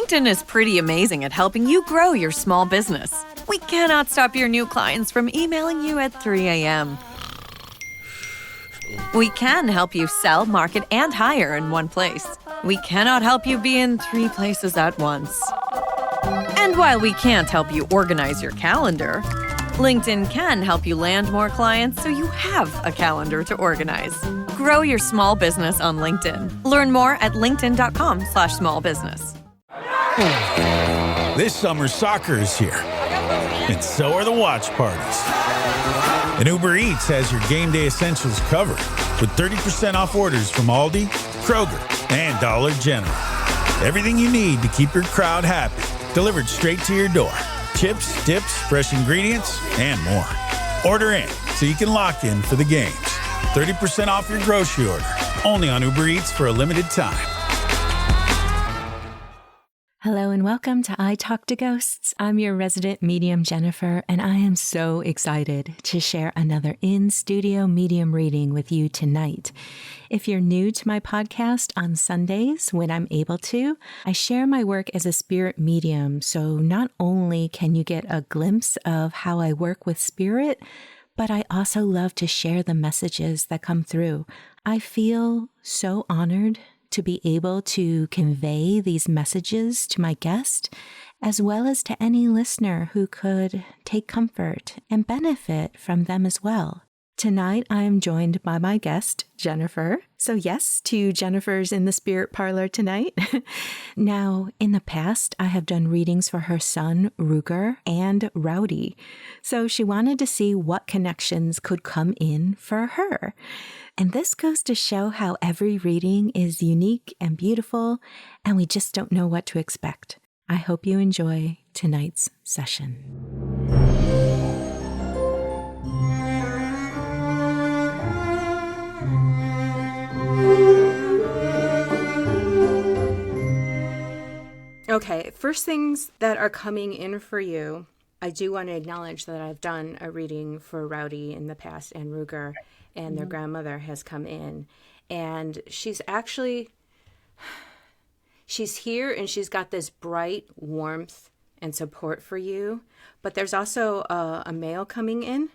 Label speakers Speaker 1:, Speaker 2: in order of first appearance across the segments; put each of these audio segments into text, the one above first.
Speaker 1: LinkedIn is pretty amazing at helping you grow your small business. We cannot stop your new clients from emailing you at 3 a.m. We can help you sell, market, and hire in one place. We cannot help you be in 3 places at once. And while we can't help you organize your calendar, LinkedIn can help you land more clients so you have a calendar to organize. Grow your small business on LinkedIn. Learn more at linkedin.com/smallbusiness.
Speaker 2: This summer, soccer is here, and so are the watch parties. And Uber Eats has your game day essentials covered with 30% off orders from Aldi, Kroger, and Dollar General. Everything you need to keep your crowd happy, delivered straight to your door. Chips, dips, fresh ingredients, and more. Order in so you can lock in for the games. 30% off your grocery order, only on Uber Eats for a limited time.
Speaker 3: Hello and welcome to I Talk to Ghosts. I'm your resident medium, Jennifer, and I am so excited to share another in-studio medium reading with you tonight. If you're new to my podcast on Sundays, when I'm able to, I share my work as a spirit medium, so not only can you get a glimpse of how I work with spirit, but I also love to share the messages that come through. I feel so honored to be able to convey these messages to my guest, as well as to any listener who could take comfort and benefit from them as well. Tonight, I am joined by my guest, Jennifer. So yes, 2 Jennifers in the spirit parlor tonight. Now, in the past, I have done readings for her son, Rugar, and Rowdy. So she wanted to see what connections could come in for her. And this goes to show how every reading is unique and beautiful, and we just don't know what to expect. I hope you enjoy tonight's session. Okay, first things that are coming in for you, I do want to acknowledge that I've done a reading for Rowdy in the past and Rugar, and their grandmother has come in. And she's here and she's got this bright warmth and support for you. But there's also a male coming in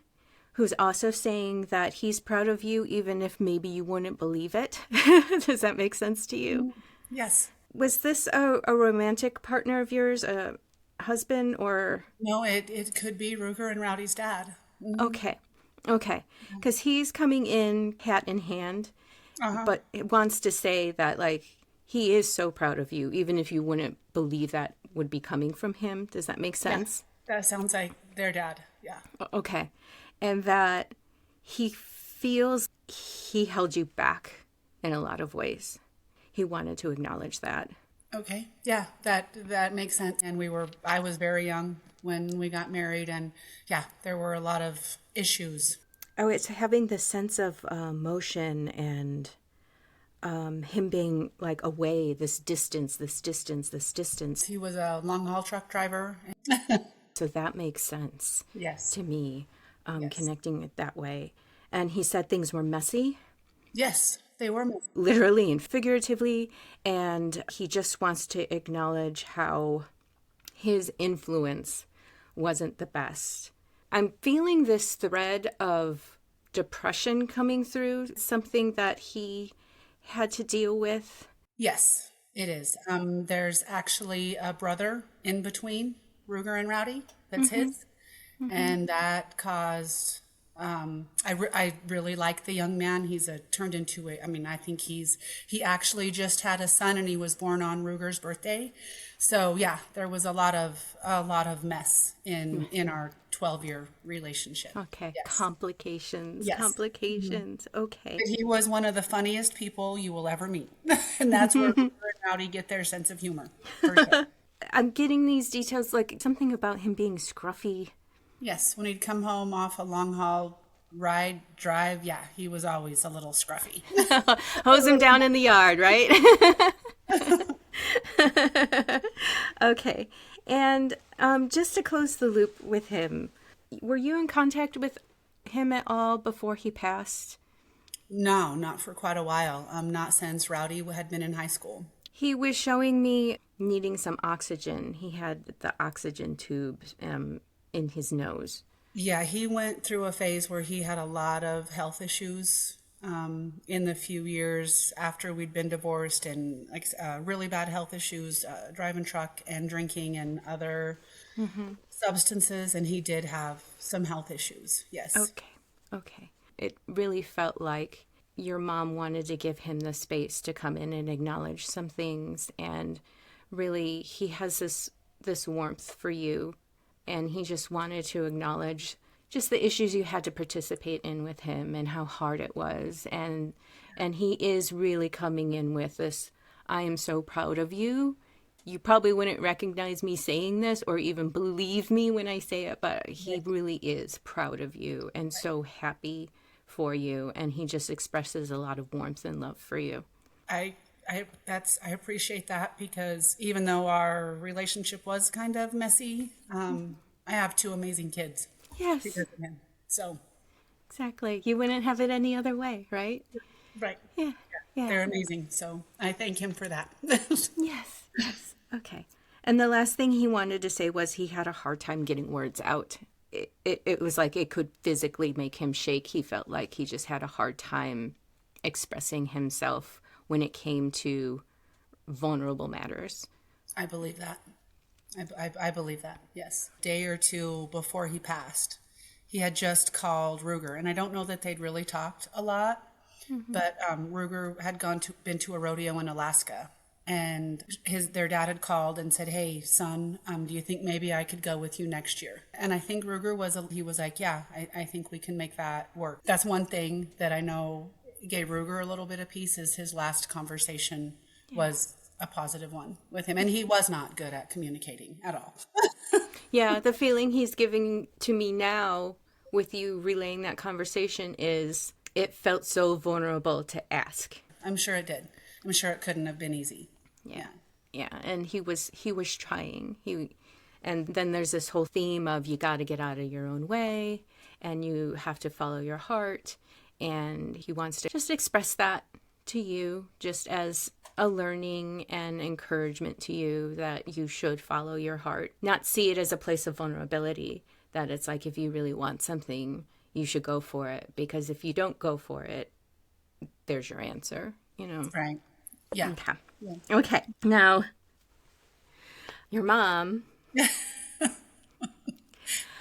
Speaker 3: who's also saying that he's proud of you, even if maybe you wouldn't believe it. Does that make sense to you?
Speaker 4: Yes.
Speaker 3: Was this a romantic partner of yours, a husband, or?
Speaker 4: No, it could be Rugar and Rowdy's dad.
Speaker 3: Okay. Because he's coming in hat in hand, but it wants to say that, like, he is so proud of you, even if you wouldn't believe that would be coming from him. Does that make sense?
Speaker 4: Yeah, that sounds like their dad, yeah.
Speaker 3: Okay. And that he feels he held you back in a lot of ways. He wanted to acknowledge that.
Speaker 4: Okay, yeah, that makes sense. And I was very young when we got married, and yeah, there were a lot of issues.
Speaker 3: Oh, it's having this sense of motion and him being like away, this distance.
Speaker 4: He was a long haul truck driver.
Speaker 3: So that makes sense.
Speaker 4: Yes.
Speaker 3: To me,
Speaker 4: Yes.
Speaker 3: Connecting it that way. And he said things were messy.
Speaker 4: Yes, they were messy.
Speaker 3: Literally and figuratively. And he just wants to acknowledge how his influence wasn't the best. I'm feeling this thread of depression coming through, something that he had to deal with.
Speaker 4: Yes, it is. There's actually a brother in between Rugar and Rowdy that's his. And that caused, I really like the young man. He's I think he actually just had a son, and he was born on Rugar's birthday. So yeah, there was a lot of mess in our 12-year relationship.
Speaker 3: Okay.
Speaker 4: Yes.
Speaker 3: Complications.
Speaker 4: Yes.
Speaker 3: Okay.
Speaker 4: But he was one of the funniest people you will ever meet. And that's where Rugar and Rowdy get their sense of humor. For sure.
Speaker 3: I'm getting these details, like something about him being scruffy.
Speaker 4: Yes, when he'd come home off a long haul drive, yeah, he was always a little scruffy.
Speaker 3: Hose him down in the yard, right? Okay. And just to close the loop with him, were you in contact with him at all before he passed?
Speaker 4: No, not for quite a while. Not since Rowdy had been in high school.
Speaker 3: He was showing me needing some oxygen. He had the oxygen tube in his nose.
Speaker 4: Yeah, he went through a phase where he had a lot of health issues in the few years after we'd been divorced, and like really bad health issues, driving truck and drinking and other substances. And he did have some health issues. Yes.
Speaker 3: Okay. It really felt like your mom wanted to give him the space to come in and acknowledge some things, and really he has this warmth for you, and he just wanted to acknowledge just the issues you had to participate in with him and how hard it was, and he is really coming in with this, I am so proud of you. You probably wouldn't recognize me saying this or even believe me when I say it, but he really is proud of you and so happy for you, and he just expresses a lot of warmth and love for you.
Speaker 4: I appreciate that, because even though our relationship was kind of messy, I have two amazing kids.
Speaker 3: Yes.
Speaker 4: Because of him. So
Speaker 3: Exactly. You wouldn't have it any other way, right?
Speaker 4: right.
Speaker 3: Yeah.
Speaker 4: They're amazing. So I thank him for that.
Speaker 3: Yes. Okay. And the last thing he wanted to say was he had a hard time getting words out. It was like it could physically make him shake. He felt like he just had a hard time expressing himself when it came to vulnerable matters.
Speaker 4: I believe that. I believe that, yes. A day or two before he passed, he had just called Ruger. And I don't know that they'd really talked a lot, but Ruger had been to a rodeo in Alaska. And their dad had called and said, hey, son, do you think maybe I could go with you next year? And I think Ruger was like, yeah, I think we can make that work. That's one thing that I know gave Ruger a little bit of peace, is his last conversation was a positive one with him. And he was not good at communicating at all.
Speaker 3: Yeah, the feeling he's giving to me now with you relaying that conversation is it felt so vulnerable to ask.
Speaker 4: I'm sure it did. I'm sure it couldn't have been easy.
Speaker 3: Yeah, and he was trying. And then there's this whole theme of you got to get out of your own way and you have to follow your heart, and he wants to just express that to you just as a learning and encouragement to you that you should follow your heart, not see it as a place of vulnerability, that it's like if you really want something, you should go for it, because if you don't go for it, there's your answer,
Speaker 4: Right. Yeah.
Speaker 3: Okay. Now, your mom.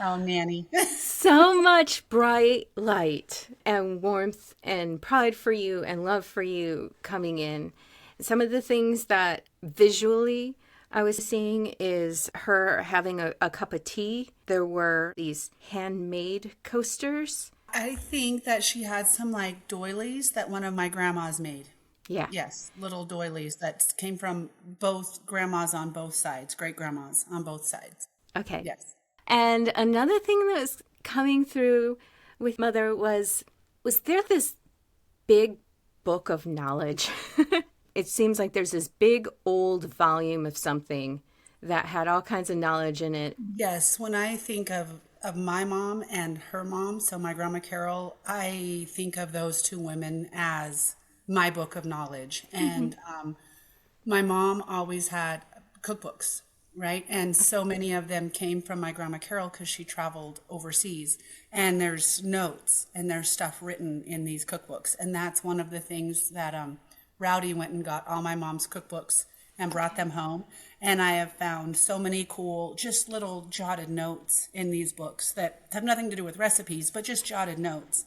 Speaker 4: Oh, Nanny.
Speaker 3: So much bright light and warmth and pride for you and love for you coming in. Some of the things that visually I was seeing is her having a cup of tea. There were these handmade coasters.
Speaker 4: I think that she had some like doilies that one of my grandmas made.
Speaker 3: Yeah.
Speaker 4: Yes, little doilies that came from both grandmas on both sides, great grandmas on both sides.
Speaker 3: Okay.
Speaker 4: Yes.
Speaker 3: And another thing that was coming through with Mother was there this big book of knowledge? It seems like there's this big old volume of something that had all kinds of knowledge in it.
Speaker 4: Yes, when I think of my mom and her mom, so my grandma Carol, I think of those two women as my book of knowledge. And my mom always had cookbooks, right? And so many of them came from my grandma Carol because she traveled overseas. And there's notes and there's stuff written in these cookbooks. And that's one of the things that Rowdy went and got all my mom's cookbooks and brought them home. And I have found so many cool, just little jotted notes in these books that have nothing to do with recipes, but just jotted notes.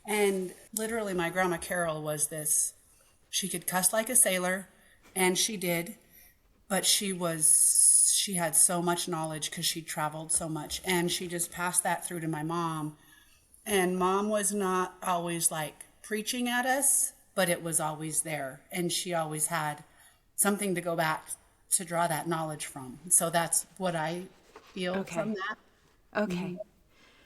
Speaker 4: And literally my grandma Carol was this, she could cuss like a sailor, and she did, but she had so much knowledge because she traveled so much, and she just passed that through to my mom. And Mom was not always like preaching at us, but it was always there. And she always had something to go back to draw that knowledge from. So that's what I feel from that.
Speaker 3: Okay.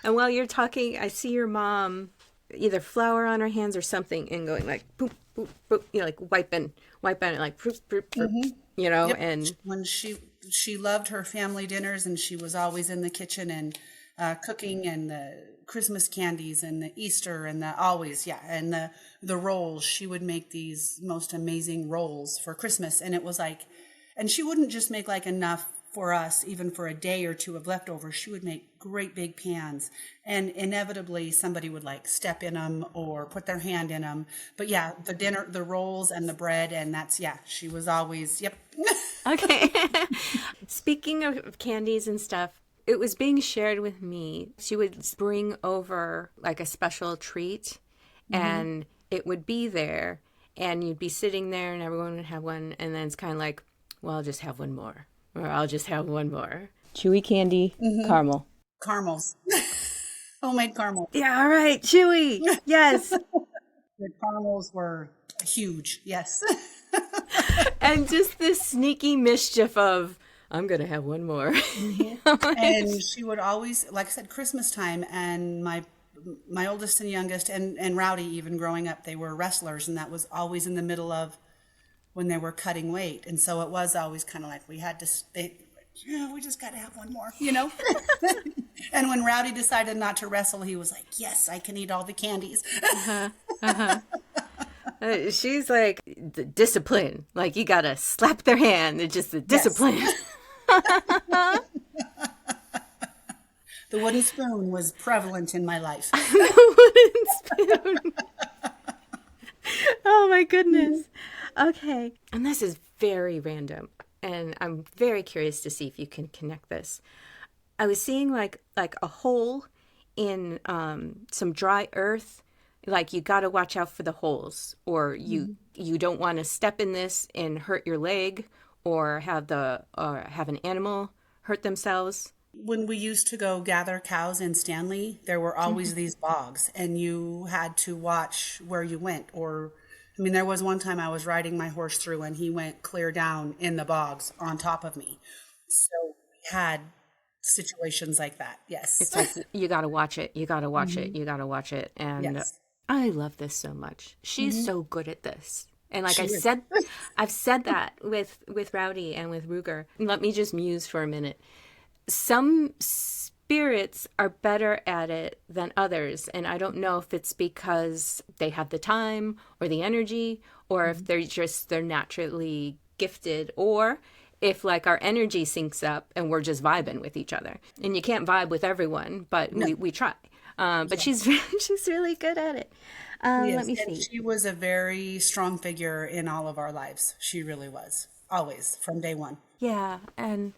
Speaker 3: And while you're talking, I see your mom either flour on her hands or something and going like boop, boop, boop, like wiping it like boop, boop, boop,
Speaker 4: Yep.
Speaker 3: and
Speaker 4: when she loved her family dinners, and she was always in the kitchen, and cooking and the Christmas candies and the Easter and the always, yeah. And the rolls, she would make these most amazing rolls for Christmas. And it was like, and she wouldn't just make like enough for us, even for a day or two of leftovers. She would make great big pans, and inevitably somebody would like step in them or put their hand in them. But yeah, the dinner, the rolls and the bread, and that's, yeah, she was always, yep.
Speaker 3: Okay. Speaking of candies and stuff, it was being shared with me. She would bring over like a special treat, and it would be there, and you'd be sitting there and everyone would have one, and then it's kind of like, well, I'll just have one more. Or I'll just have one more. Chewy candy, caramel.
Speaker 4: Caramels. Homemade caramel.
Speaker 3: Yeah, all right, chewy. Yes.
Speaker 4: The caramels were huge. Yes.
Speaker 3: And just this sneaky mischief of, I'm going to have one more.
Speaker 4: And she would always, like I said, Christmas time, and my oldest and youngest and Rowdy, even growing up, they were wrestlers, and that was always in the middle of when they were cutting weight. And so it was always kind of like we had to we just got to have one more, And when Rowdy decided not to wrestle, he was like, yes, I can eat all the candies.
Speaker 3: She's like, the discipline. Like, you got to slap their hand. It's just the discipline.
Speaker 4: Yes. The wooden spoon was prevalent in my life.
Speaker 3: The wooden spoon. Oh, my goodness. Okay. And this is very random, and I'm very curious to see if you can connect this. I was seeing like a hole in some dry earth. Like, you got to watch out for the holes, or you don't want to step in this and hurt your leg, or have an animal hurt themselves.
Speaker 4: When we used to go gather cows in Stanley, there were always these bogs, and you had to watch where you went. Or, I mean, there was one time I was riding my horse through, and he went clear down in the bogs on top of me. So we had situations like that. Yes.
Speaker 3: It's like, you got to watch it. You got to watch it. You got to watch it. And
Speaker 4: Yes.
Speaker 3: I love this so much. She's so good at this. And like I've said that with Rowdy and with Rugar. Let me just muse for a minute. Some spirits are better at it than others. And I don't know if it's because they have the time or the energy, or if they're naturally gifted, or if like our energy syncs up and we're just vibing with each other. And you can't vibe with everyone, but we try. But she's really good at it. Let me
Speaker 4: And
Speaker 3: see.
Speaker 4: she was a very strong figure in all of our lives. She really was. Always, from day one.
Speaker 3: Yeah, and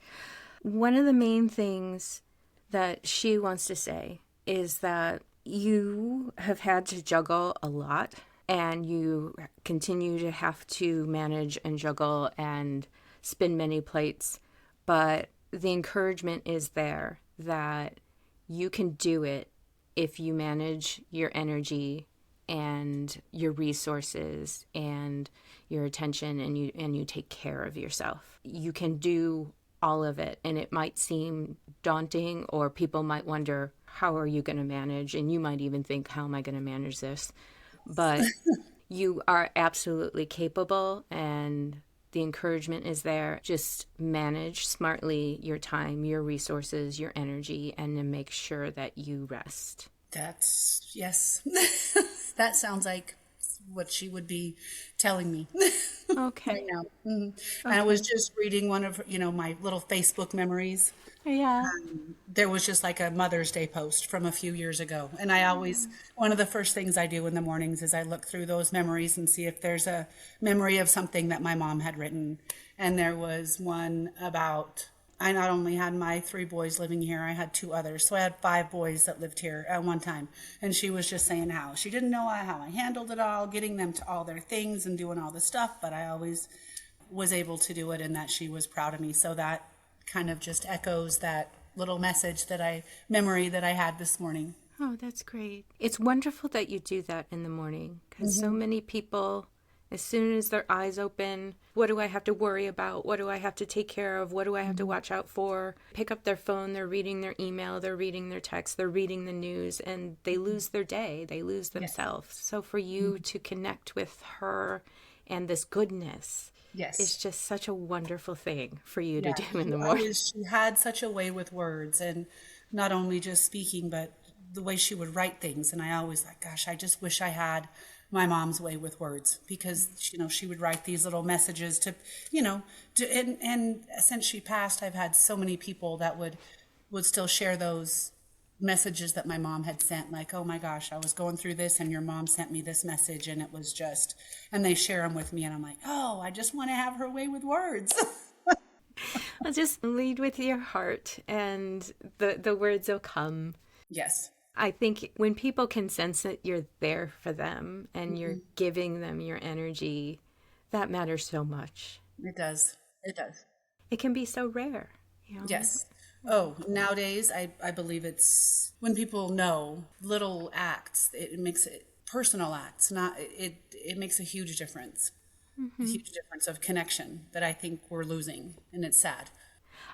Speaker 3: one of the main things that she wants to say is that you have had to juggle a lot, and you continue to have to manage and juggle and spin many plates, but the encouragement is there that you can do it if you manage your energy and your resources and your attention, and you take care of yourself. You can do all of it, and it might seem daunting, or people might wonder, how are you going to manage? And you might even think, how am I going to manage this? But you are absolutely capable, and the encouragement is there. Just manage smartly your time, your resources, your energy, and then make sure that you rest.
Speaker 4: That's, yes. That sounds like what she would be telling me
Speaker 3: Okay.
Speaker 4: right now. And I was just reading one of, my little Facebook memories.
Speaker 3: Yeah.
Speaker 4: There was just like a Mother's Day post from a few years ago. And I always, one of the first things I do in the mornings is I look through those memories and see if there's a memory of something that my mom had written. And there was one about, I not only had my 3 boys living here, I had 2 others. So I had 5 boys that lived here at one time. And she was just saying how she didn't know how I handled it all, getting them to all their things and doing all the stuff. But I always was able to do it, and that she was proud of me. So that kind of just echoes that little memory that I had this morning.
Speaker 3: Oh, that's great. It's wonderful that you do that in the morning, because so many people, as soon as their eyes open, what do I have to worry about? What do I have to take care of? What do I have to watch out for? Pick up their phone, they're reading their email, they're reading their text, they're reading the news, and they lose their day. They lose themselves. So for you to connect with her and this goodness,
Speaker 4: Yes.
Speaker 3: it's just such a wonderful thing for you to do in the morning.
Speaker 4: She had such a way with words, and not only just speaking, but the way she would write things. And I always like, gosh, I just wish I had my mom's way with words, because, she would write these little messages to, and since she passed, I've had so many people that would still share those messages that my mom had sent, like, oh my gosh, I was going through this and your mom sent me this message, and it was just, and they share them with me, and I'm like, oh, I just want to have her way with words.
Speaker 3: Well, just lead with your heart and the words will come.
Speaker 4: Yes.
Speaker 3: I think when people can sense that you're there for them and you're giving them your energy, that matters so much.
Speaker 4: It does. It does.
Speaker 3: It can be so rare.
Speaker 4: Yes. Oh, nowadays, I believe it's when people know little acts, it makes it personal acts, it makes a huge difference. A huge difference of connection that I think we're losing, and it's sad.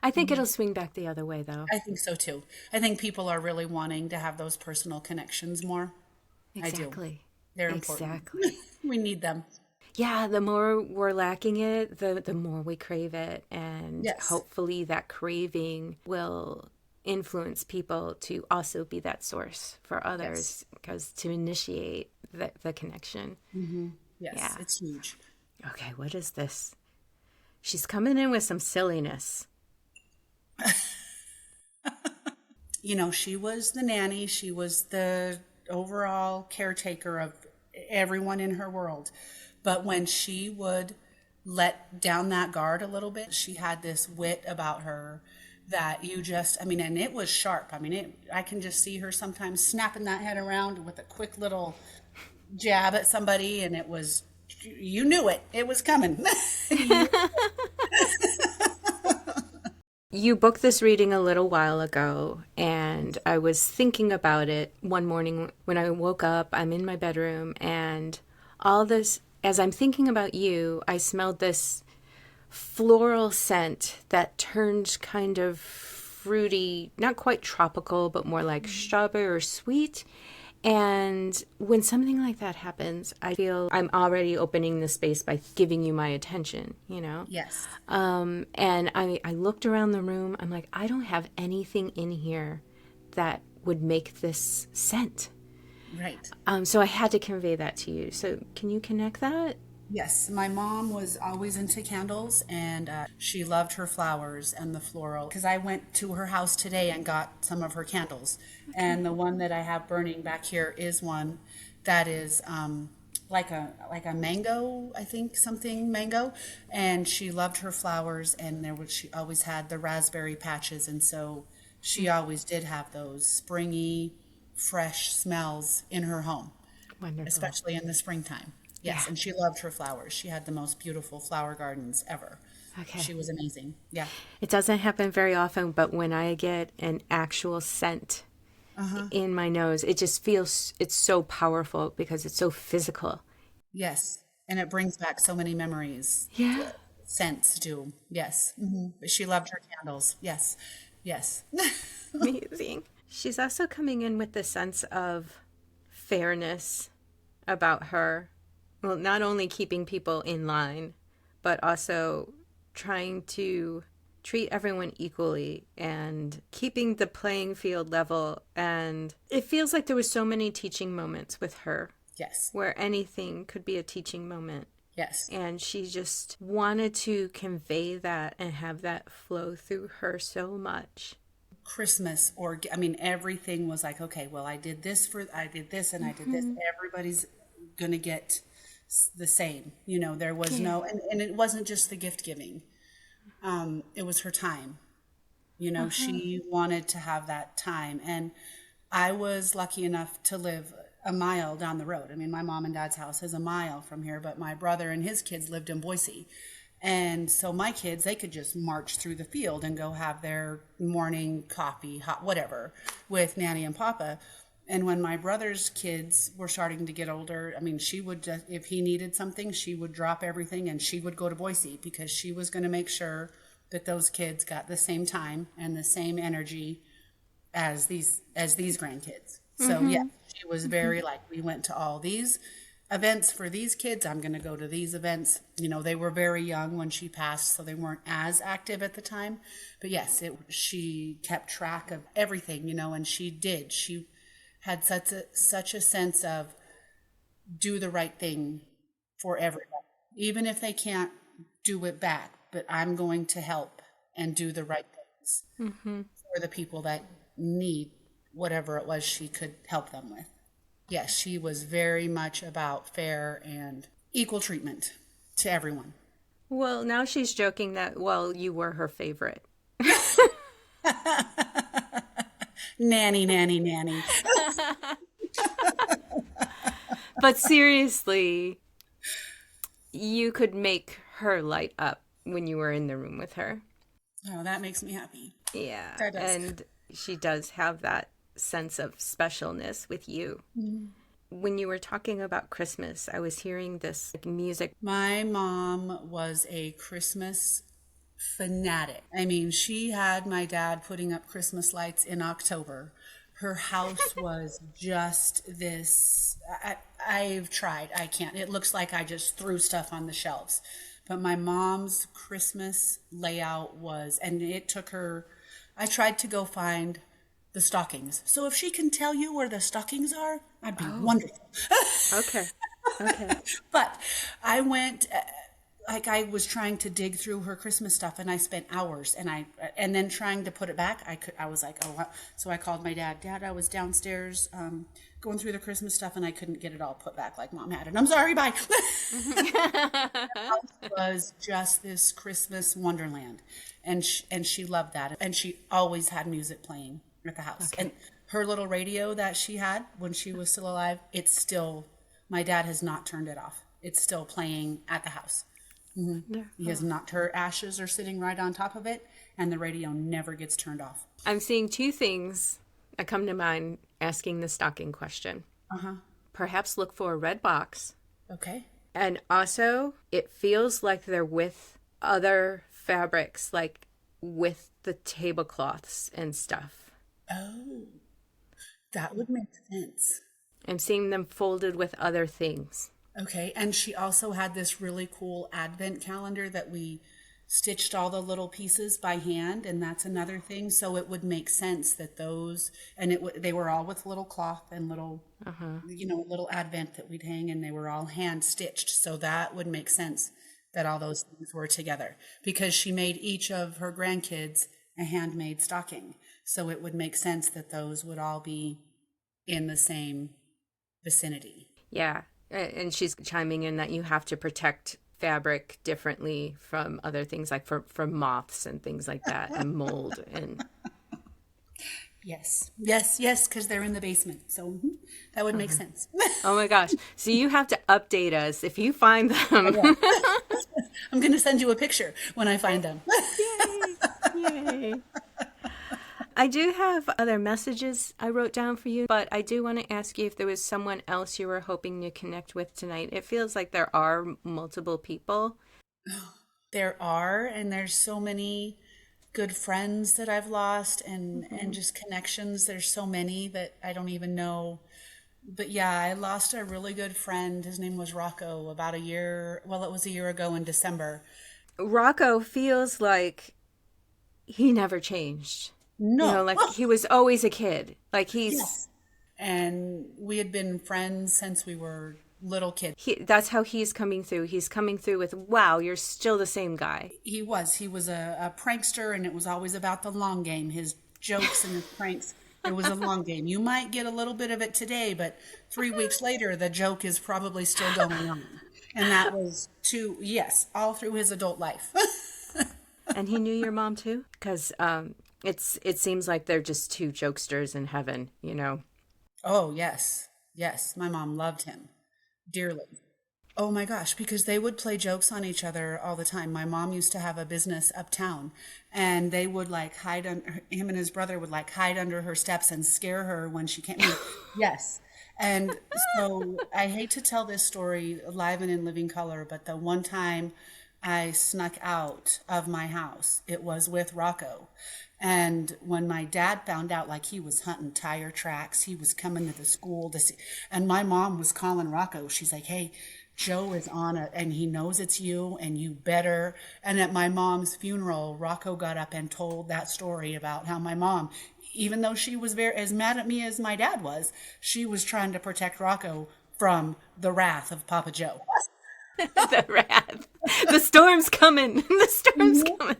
Speaker 3: I think it'll swing back the other way, though.
Speaker 4: I think so too. I think people are really wanting to have those personal connections more.
Speaker 3: Exactly.
Speaker 4: I do. They're important.
Speaker 3: Exactly.
Speaker 4: We need them.
Speaker 3: Yeah, the more we're lacking it, the more we crave it. And hopefully that craving will influence people to also be that source for others, because to initiate the connection.
Speaker 4: Yes,
Speaker 3: Yeah.
Speaker 4: it's huge.
Speaker 3: Okay, what is this? She's coming in with some silliness.
Speaker 4: She was the nanny. She was the overall caretaker of everyone in her world. But when she would let down that guard a little bit, she had this wit about her that and it was sharp. I can just see her sometimes snapping that head around with a quick little jab at somebody, and it was, you knew it. It was coming.
Speaker 3: You booked this reading a little while ago, and I was thinking about it one morning when I woke up. I'm in my bedroom, and all this, as I'm thinking about you, I smelled this floral scent that turned kind of fruity, not quite tropical, but more like strawberry or sweet. And when something like that happens, I feel I'm already opening the space by giving you my attention,
Speaker 4: Yes.
Speaker 3: And I looked around the room. I'm like, I don't have anything in here that would make this scent.
Speaker 4: Right.
Speaker 3: So I had to convey that to you. So can you connect that?
Speaker 4: Yes, my mom was always into candles, and she loved her flowers and the floral. Because I went to her house today and got some of her candles, and the one that I have burning back here is one that is like a mango, I think, something mango, and she loved her flowers, and she always had the raspberry patches, and so she always did have those springy, fresh smells in her home.
Speaker 3: Wonderful.
Speaker 4: Especially in the springtime. Yes,
Speaker 3: Yeah.
Speaker 4: and she loved her flowers. She had the most beautiful flower gardens ever.
Speaker 3: Okay.
Speaker 4: She was amazing. Yeah.
Speaker 3: It doesn't happen very often, but when I get an actual scent in my nose, it just feels, it's so powerful because it's so physical.
Speaker 4: Yes, and it brings back so many memories.
Speaker 3: Yeah.
Speaker 4: Scents do. Yes. But she loved her candles. Yes. Yes.
Speaker 3: Amazing. She's also coming in with the sense of fairness about her. Well, not only keeping people in line, but also trying to treat everyone equally and keeping the playing field level. And it feels like there were so many teaching moments with her.
Speaker 4: Yes.
Speaker 3: Where anything could be a teaching moment.
Speaker 4: Yes.
Speaker 3: And she just wanted to convey that and have that flow through her so much.
Speaker 4: Christmas, everything was like, okay, well, I did this, and I did this. Everybody's going to get the same. There was no, and it wasn't just the gift giving. It was her time. She wanted to have that time. And I was lucky enough to live a mile down the road. My mom and dad's house is a mile from here, but my brother and his kids lived in Boise. And so my kids, they could just march through the field and go have their morning coffee, hot, whatever, with Nanny and Papa. And when my brother's kids were starting to get older, she would just, if he needed something, she would drop everything and she would go to Boise, because she was going to make sure that those kids got the same time and the same energy as these grandkids. So yeah, she was very we went to all these events for these kids, I'm going to go to these events. You know, they were very young when she passed, so they weren't as active at the time. But yes, she kept track of everything, you know, and she did. She had such a sense of do the right thing for everyone, even if they can't do it back. But I'm going to help and do the right things for the people that need whatever it was she could help them with. Yes, she was very much about fair and equal treatment to everyone.
Speaker 3: Well, now she's joking that, well, you were her favorite.
Speaker 4: Nanny, nanny, nanny.
Speaker 3: But seriously, you could make her light up when you were in the room with her.
Speaker 4: Oh, that makes me happy.
Speaker 3: Yeah.
Speaker 4: That does.
Speaker 3: And she does have that sense of specialness with you. When you were talking about Christmas, I was hearing this music.
Speaker 4: My mom was a Christmas fanatic. I mean, she had my dad putting up Christmas lights in October. Her house was just this. I've tried. I can't. It looks like I just threw stuff on the shelves. But my mom's Christmas layout was, and it took her, I tried to go find the stockings. So if she can tell you where the stockings are, I'd be wonderful.
Speaker 3: Okay.
Speaker 4: But I went, like I was trying to dig through her Christmas stuff, and I spent hours, and then trying to put it back. I was like, oh, so I called my dad. Dad, I was downstairs going through the Christmas stuff, and I couldn't get it all put back like Mom had it. I'm sorry, bye. The house was just this Christmas wonderland, and she loved that, and she always had music playing at the house. And her little radio that she had when she was still alive, it's still, my dad has not turned it off. It's still playing at the house. He has not, her ashes are sitting right on top of it, and the radio never gets turned off.
Speaker 3: I'm seeing two things that come to mind asking the stocking question. Perhaps look for a red box.
Speaker 4: Okay.
Speaker 3: And also, it feels like they're with other fabrics, like with the tablecloths and stuff.
Speaker 4: Oh, that would make sense.
Speaker 3: I'm seeing them folded with other things.
Speaker 4: Okay, and she also had this really cool advent calendar that we stitched all the little pieces by hand, and that's another thing. So it would make sense that those, and they were all with little cloth and little, you know, little advent that we'd hang, and they were all hand stitched. So that would make sense that all those things were together, because she made each of her grandkids a handmade stocking. So it would make sense that those would all be in the same vicinity.
Speaker 3: Yeah. And she's chiming in that you have to protect fabric differently from other things, like from moths and things like that, and mold. And
Speaker 4: Yes, because they're in the basement. So that would make sense.
Speaker 3: oh my gosh. So you have to update us if you find them.
Speaker 4: I'm going to send you a picture when I find them.
Speaker 3: Yay. I do have other messages I wrote down for you, but I do want to ask you if there was someone else you were hoping to connect with tonight. It feels like there are multiple people.
Speaker 4: There are, and there's so many good friends that I've lost, and just connections. There's so many that I don't even know. But yeah, I lost a really good friend. His name was Rocco it was a year ago in December.
Speaker 3: Rocco feels like he never changed.
Speaker 4: No.
Speaker 3: You know, like he was always a kid. Like he's...
Speaker 4: Yes. And we had been friends since we were little kids.
Speaker 3: That's how he's coming through. He's coming through with, wow, you're still the same guy.
Speaker 4: He was a prankster, and it was always about the long game. His jokes and his pranks, it was a long game. You might get a little bit of it today, but 3 weeks later, the joke is probably still going on. And that was all through his adult life.
Speaker 3: And he knew your mom too? Because it seems like they're just two jokesters in heaven, you know?
Speaker 4: Oh, yes. Yes. My mom loved him dearly. Oh my gosh, because they would play jokes on each other all the time. My mom used to have a business uptown, and they would him and his brother would hide under her steps and scare her when she came. Yes. And so I hate to tell this story live and in living color, but the one time I snuck out of my house. It was with Rocco. And when my dad found out, like, he was hunting tire tracks, he was coming to the school to see, and my mom was calling Rocco. She's like, hey, Joe is on it and he knows it's you and you better. And at my mom's funeral, Rocco got up and told that story about how my mom, even though she was very as mad at me as my dad was, she was trying to protect Rocco from the wrath of Papa Joe.
Speaker 3: The wrath. The storm's coming. The storm's coming.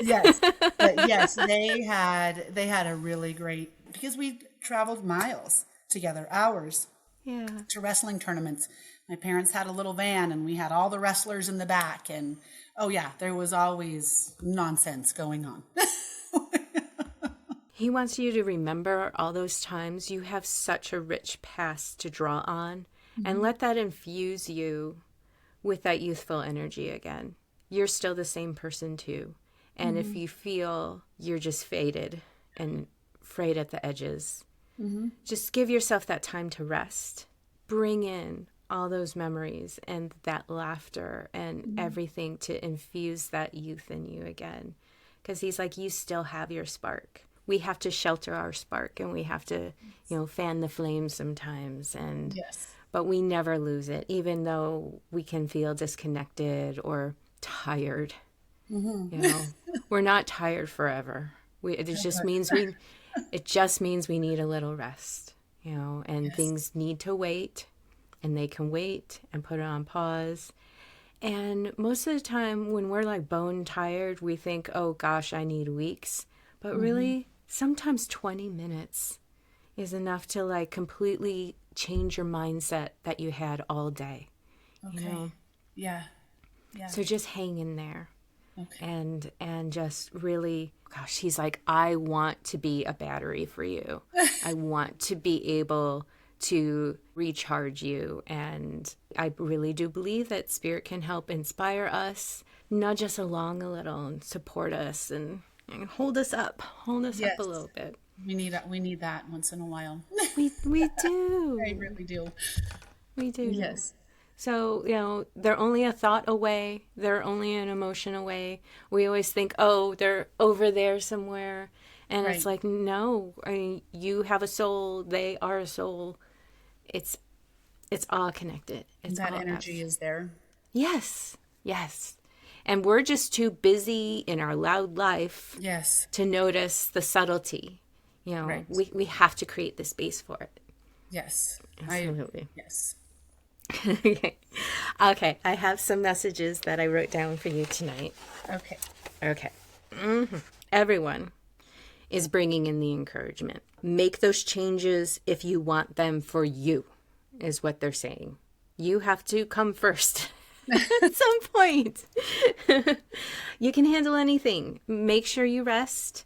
Speaker 4: Yes. But yes, they had a really great, because we traveled miles together, hours,
Speaker 3: Yeah.
Speaker 4: to wrestling tournaments. My parents had a little van and we had all the wrestlers in the back, and oh yeah, there was always nonsense going on.
Speaker 3: He wants you to remember all those times. You have such a rich past to draw on, and let that infuse you with that youthful energy again. You're still the same person too. And if you feel you're just faded and frayed at the edges, just give yourself that time to rest. Bring in all those memories and that laughter and everything to infuse that youth in you again. Because he's like, you still have your spark. We have to shelter our spark, and we have to, fan the flames sometimes. And
Speaker 4: Yes.
Speaker 3: but we never lose it, even though we can feel disconnected or tired. We're not tired forever. It just means we need a little rest, and things need to wait, and they can wait and put it on pause. And most of the time when we're like bone tired, we think, oh gosh, I need weeks. But really, sometimes 20 minutes is enough to like completely change your mindset that you had all day.
Speaker 4: Okay. Yeah. Yeah.
Speaker 3: So just hang in there.
Speaker 4: Okay.
Speaker 3: And just really, gosh, he's like, I want to be a battery for you. I want to be able to recharge you. And I really do believe that spirit can help inspire us, nudge us along a little, and support us and hold us up a little bit.
Speaker 4: We need that once in a while.
Speaker 3: We do.
Speaker 4: I really do.
Speaker 3: We do.
Speaker 4: Yes.
Speaker 3: So, they're only a thought away. They're only an emotion away. We always think, oh, they're over there somewhere. And it's like, no, you have a soul. They are a soul. It's all connected. It's
Speaker 4: That
Speaker 3: all
Speaker 4: energy is there.
Speaker 3: Yes. Yes. And we're just too busy in our loud life
Speaker 4: Yes.
Speaker 3: to notice the subtlety.
Speaker 4: Right.
Speaker 3: We have to create the space for it.
Speaker 4: Yes.
Speaker 3: Absolutely.
Speaker 4: Yes.
Speaker 3: Okay. I have some messages that I wrote down for you tonight.
Speaker 4: Okay.
Speaker 3: Everyone is bringing in the encouragement. Make those changes if you want them for you, is what they're saying. You have to come first at some point. You can handle anything. Make sure you rest.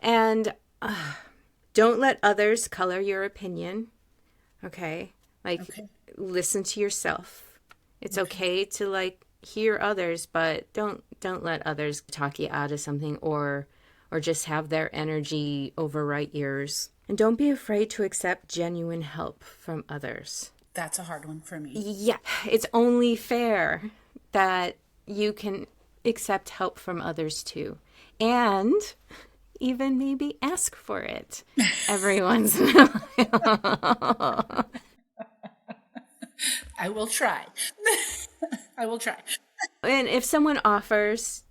Speaker 3: And don't let others color your opinion. Okay? Listen to yourself. It's okay to hear others, but don't let others talk you out of something or just have their energy overwrite yours. And don't be afraid to accept genuine help from others.
Speaker 4: That's a hard one for me.
Speaker 3: Yeah, it's only fair that you can accept help from others too. And even maybe ask for it every once in a while.
Speaker 4: I will try. I will try.
Speaker 3: And if someone offers,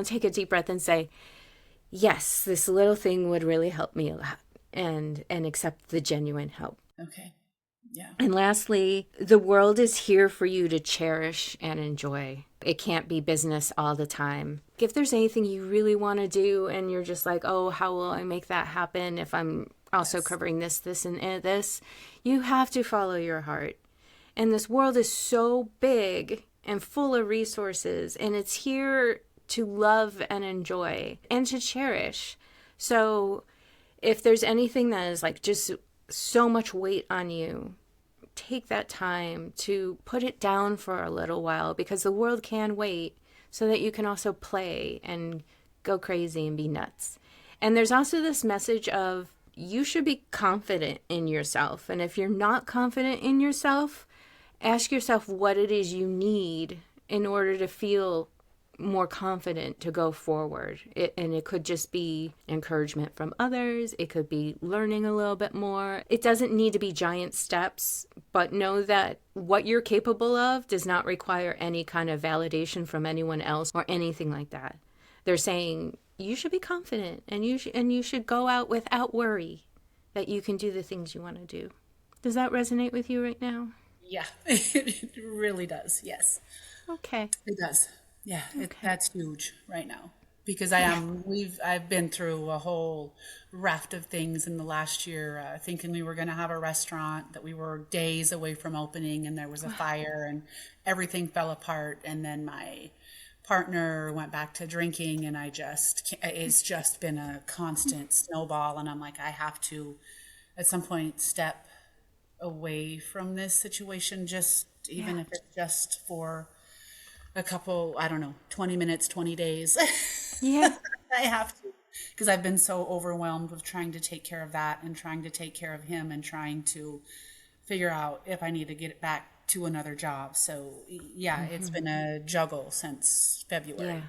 Speaker 3: take a deep breath and say, yes, this little thing would really help me a lot, and accept the genuine help.
Speaker 4: Okay. Yeah.
Speaker 3: And lastly, the world is here for you to cherish and enjoy. It can't be business all the time. If there's anything you really want to do and you're just like, oh, how will I make that happen if I'm also covering this, and this, you have to follow your heart. And this world is so big and full of resources, and it's here to love and enjoy and to cherish. So if there's anything that is just so much weight on you, take that time to put it down for a little while, because the world can wait, so that you can also play and go crazy and be nuts. And there's also this message of you should be confident in yourself. And if you're not confident in yourself, ask yourself what it is you need in order to feel more confident to go forward. And it could just be encouragement from others. It could be learning a little bit more. It doesn't need to be giant steps, but know that what you're capable of does not require any kind of validation from anyone else or anything like that. They're saying you should be confident, and you should go out without worry that you can do the things you want to do. Does that resonate with you right now?
Speaker 4: Yeah, it really does. Yes.
Speaker 3: Okay.
Speaker 4: It does. Yeah,
Speaker 3: Okay.
Speaker 4: that's huge right now because I've been through a whole raft of things in the last year, thinking we were going to have a restaurant, that we were days away from opening, and there was a fire and everything fell apart. And then my partner went back to drinking, and it's just been a constant snowball. And I'm like, I have to at some point step away from this situation, just even if it's just for a couple, I don't know, 20 minutes, 20 days.
Speaker 3: Yeah.
Speaker 4: I have to, because I've been so overwhelmed with trying to take care of that and trying to take care of him and trying to figure out if I need to get it back to another job. So yeah, it's been a juggle since February.
Speaker 3: Yeah.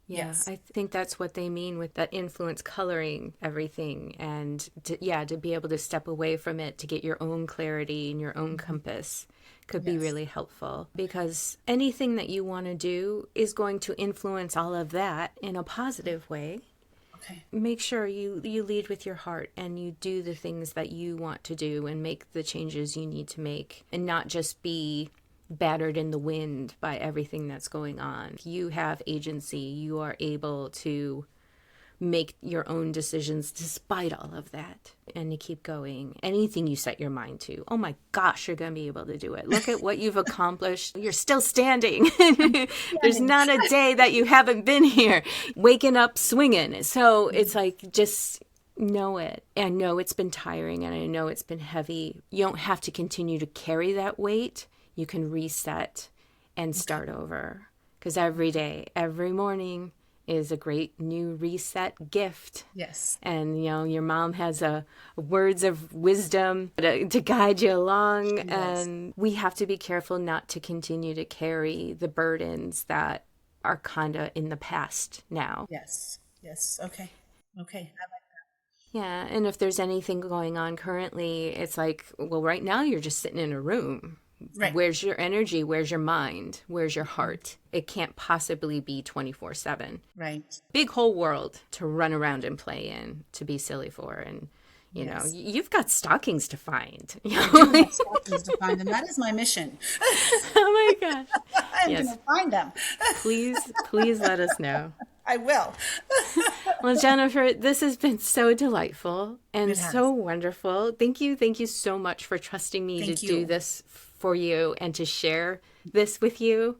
Speaker 3: Yeah,
Speaker 4: Yes.
Speaker 3: I think that's what they mean with that influence coloring everything, and to be able to step away from it to get your own clarity and your own compass could be really helpful, because anything that you want to do is going to influence all of that in a positive way.
Speaker 4: Okay.
Speaker 3: Make sure you lead with your heart and you do the things that you want to do and make the changes you need to make, and not just be battered in the wind by everything that's going on. You have agency. You are able to make your own decisions despite all of that, and you keep going. Anything you set your mind to, oh my gosh, you're going to be able to do it. Look at what you've accomplished. You're still standing. There's not a day that you haven't been here, waking up swinging. So it's like, just know it. I know it's been tiring, and I know it's been heavy. You don't have to continue to carry that weight. You can reset and start over, because every day, every morning is a great new reset gift.
Speaker 4: Yes.
Speaker 3: And, your mom has words of wisdom to guide you along.
Speaker 4: Yes.
Speaker 3: And we have to be careful not to continue to carry the burdens that are kind of in the past now.
Speaker 4: Yes. Yes. Okay. Okay. I like
Speaker 3: Yeah. And if there's anything going on currently, it's like, well, right now you're just sitting in a room.
Speaker 4: Right.
Speaker 3: Where's your energy? Where's your mind? Where's your heart? It can't possibly be 24/7.
Speaker 4: Right.
Speaker 3: Big whole world to run around and play in, to be silly for. And, you've got stockings to find.
Speaker 4: Stockings to find them. That is my mission.
Speaker 3: Oh my gosh.
Speaker 4: I'm
Speaker 3: Yes.
Speaker 4: going to find them.
Speaker 3: Please let us know.
Speaker 4: I will.
Speaker 3: Well, Jennifer, this has been so delightful and
Speaker 4: It has.
Speaker 3: so wonderful. Thank you so much for trusting me
Speaker 4: Thank
Speaker 3: to
Speaker 4: you.
Speaker 3: do this for you and to share this with you.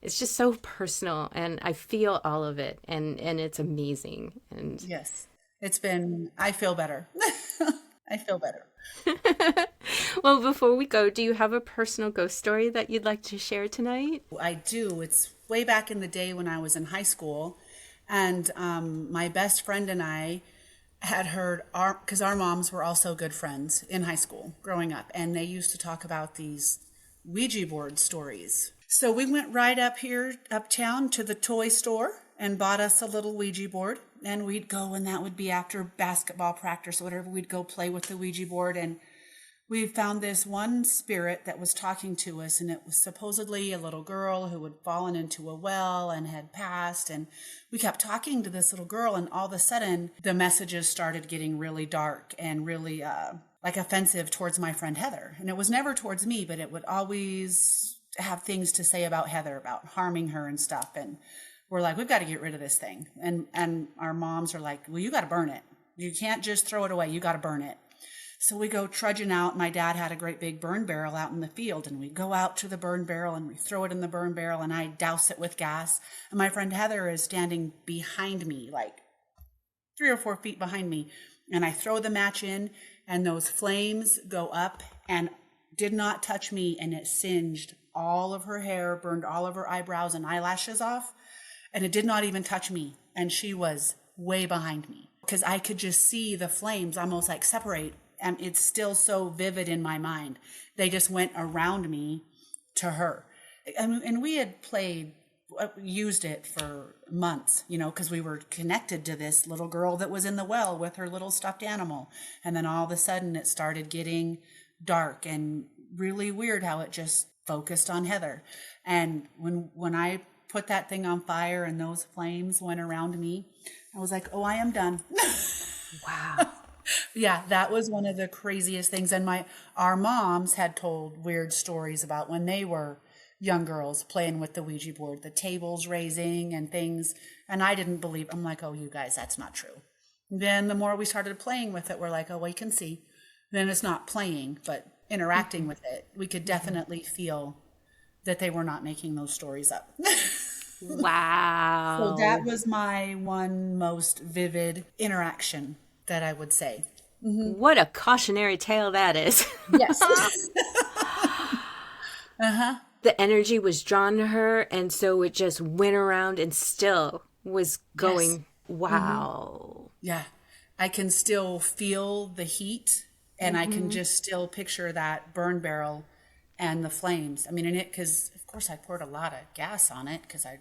Speaker 3: It's just so personal, and I feel all of it, and it's amazing. And
Speaker 4: Yes. I feel better. I feel better.
Speaker 3: well, before we go, do you have a personal ghost story that you'd like to share tonight?
Speaker 4: I do. It's way back in the day when I was in high school, and my best friend and I had heard because our moms were also good friends in high school growing up, and they used to talk about these Ouija board stories. So we went right uptown to the toy store and bought us a little Ouija board, and we'd go, and that would be after basketball practice or whatever, we'd go play with the Ouija board. And we found this one spirit that was talking to us, and it was supposedly a little girl who had fallen into a well and had passed. And we kept talking to this little girl, and all of a sudden the messages started getting really dark and really like offensive towards my friend Heather. And it was never towards me, but it would always have things to say about Heather, about harming her and stuff. And we're like, we've got to get rid of this thing. And our moms are like, well, you got to burn it. You can't just throw it away. You got to burn it. So we go trudging out. My dad had a great big burn barrel out in the field, and we go out to the burn barrel and we throw it in the burn barrel, and I douse it with gas. And my friend Heather is standing behind me, like 3 or 4 feet behind me. And I throw the match in, and those flames go up and did not touch me, and it singed all of her hair, burned all of her eyebrows and eyelashes off, and it did not even touch me. And she was way behind me because I could just see the flames almost like separate. And it's still so vivid in my mind. They just went around me to her. And we had played used it for months, because we were connected to this little girl that was in the well with her little stuffed animal. And then all of a sudden it started getting dark and really weird how it just focused on Heather. And when I put that thing on fire and those flames went around me, I was like, oh, I am done.
Speaker 3: Wow.
Speaker 4: Yeah, that was one of the craziest things. And our moms had told weird stories about when they were young girls playing with the Ouija board, the tables raising and things. And I didn't believe. I'm like, oh, you guys, that's not true. Then the more we started playing with it, we're like, oh, well, you can see. Then it's not playing, but interacting with it. We could definitely feel that they were not making those stories up.
Speaker 3: Wow.
Speaker 4: So that was my one most vivid interaction that I would say.
Speaker 3: What a cautionary tale that is.
Speaker 4: Yes.
Speaker 3: The energy was drawn to her, and so it just went around and still was going.
Speaker 4: Yes.
Speaker 3: Wow.
Speaker 4: Yeah. I can still feel the heat, and I can just still picture that burn barrel and the flames. I mean, because of course I poured a lot of gas on it because I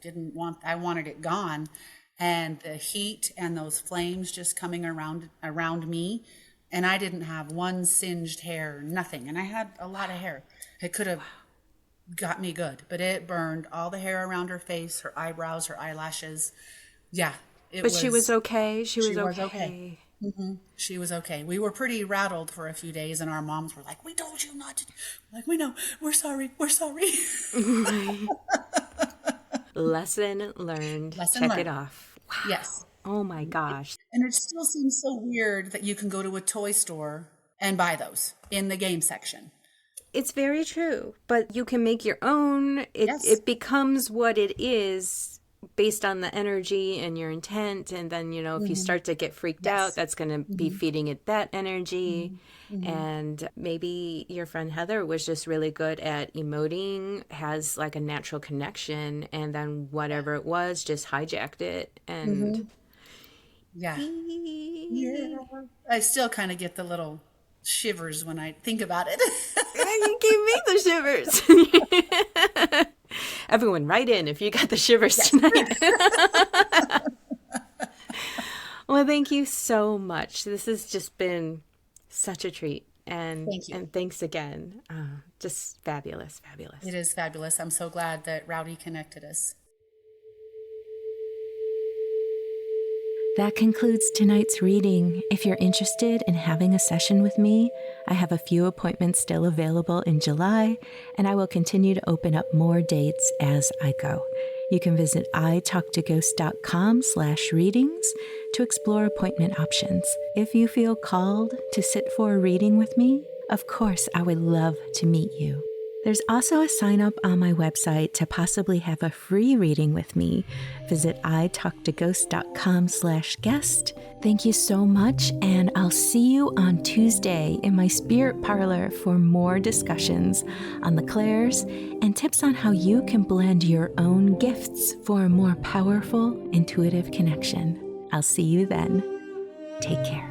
Speaker 4: wanted it gone. And the heat and those flames just coming around me. And I didn't have one singed hair, nothing. And I had a lot of hair. It could have got me good, but it burned all the hair around her face, her eyebrows, her eyelashes. Yeah.
Speaker 3: She was okay. She was okay.
Speaker 4: Okay. She was okay. We were pretty rattled for a few days, and our moms were like, we told you not to. Like, we know. We're sorry. We're sorry.
Speaker 3: Lesson learned. Check it off. Wow.
Speaker 4: Yes.
Speaker 3: Oh my gosh.
Speaker 4: And it still seems so weird that you can go to a toy store and buy those in the game section.
Speaker 3: It's very true, but you can make your own. It becomes what it is based on the energy and your intent. And then, if you start to get freaked out, that's going to be feeding it that energy. And maybe your friend Heather was just really good at emoting, has like a natural connection, and then whatever it was, just hijacked it. And
Speaker 4: yeah. I still kind of get the little shivers when I think about it.
Speaker 3: You gave me the shivers. Everyone write in if you got the shivers tonight. Well, thank you so much. This has just been such a treat. And
Speaker 4: thank you.
Speaker 3: And thanks again. Just fabulous.
Speaker 4: It is fabulous. I'm so glad that Rowdy connected us.
Speaker 3: That concludes tonight's reading. If you're interested in having a session with me, I have a few appointments still available in July, and I will continue to open up more dates as I go. You can visit italktoghosts.com/readings to explore appointment options. If you feel called to sit for a reading with me, of course, I would love to meet you. There's also a sign up on my website to possibly have a free reading with me. Visit italktoghosts.com/guest. Thank you so much, and I'll see you on Tuesday in my spirit parlor for more discussions on the clairs and tips on how you can blend your own gifts for a more powerful, intuitive connection. I'll see you then. Take care.